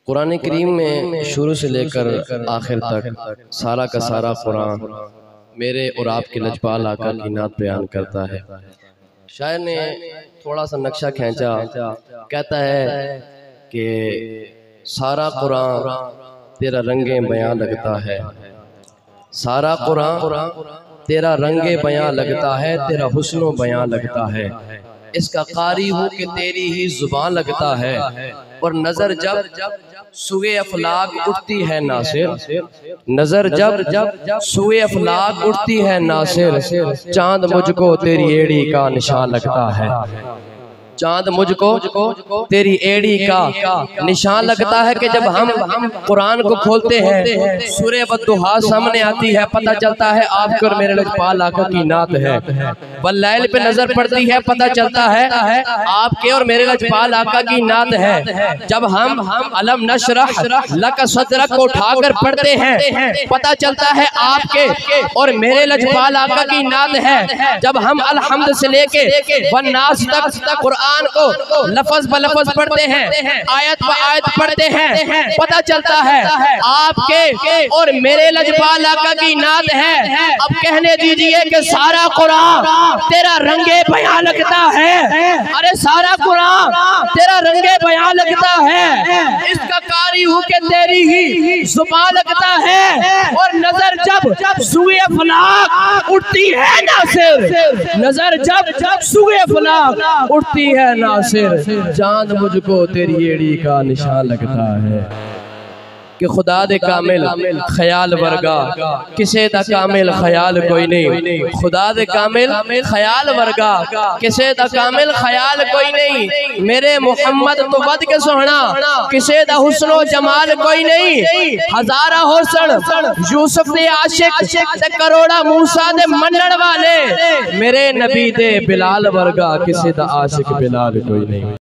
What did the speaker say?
कुरान करीम में शुरू से लेकर आखिर तक सारा का सारा कुरान मेरे और आपके लजपाल आका की नात बयान करता है। शायर ने थोड़ा सा नक्शा खींचा, कहता है कि सारा कुरान तेरा रंगे बयां लगता है, सारा कुरान तेरा रंगे बयां लगता है, तेरा हुस्नो बयां लगता है। इसका कारी हूँ कि तेरी ही जुबान लगता है, और नजर जब सुए अफलाक उठती है नासिर, नजर जब सुए अफलाक उठती है नासिर, चांद मुझको तेरी एड़ी का निशान लगता है, चांद मुझको तेरी एड़ी का निशान लगता है। कि जब हम कुरान को खोलते हैं, सूरे वद्दुहा सामने आती है, पता चलता है आपके और मेरे लजपाल आका की नात है। वल्लैल पे नजर पड़ती है, पता चलता है आपके और मेरे लजपाल आका की नात है। जब हम अलम नशरह लक सदरक को उठाकर पढ़ते हैं, पता चलता है आपके और मेरे लजपाल आका की नात है। जब हम अलहम्द से लेके वन्नास तक कुरान को लफ्ज़ ब लफ्ज़ पढ़ते हैं, आयत ब आयत पढ़ते हैं, पता चलता है आपके और मेरे लजपाल आका की नात है। अब कहने दीजिए कि सारा कुरान तेरा रंगे बयां लगता है, अरे सारा कुरान तेरा रंगे बयां लगता है। इसका कारी हूँ कि तेरी ही जुबान लगता है, और नजर जब सुए फलाक उठती है नासिर, नजर जब सुए फलाक उठती है नासिर, चांद मुझको तेरी एड़ी का निशान लगता है। कि खुदा दे कामिल ख्याल वर्गा किसे दा कामिल ख्याल कोई नहीं, खुदा दे कामिल ख्याल वर्गा किसे दा कामिल ख्याल कोई नहीं। मेरे मुहम्मद तो वद के सोहना किसे दा हुस्नो जमाल कोई नहीं। हजारा हुस्न यूसुफ दे आशिक ते करोड़ा मूसा दे मनण वाले, मेरे नबी दे बिलाल वर्गा किसे दा आशिक बिलाल कोई नहीं।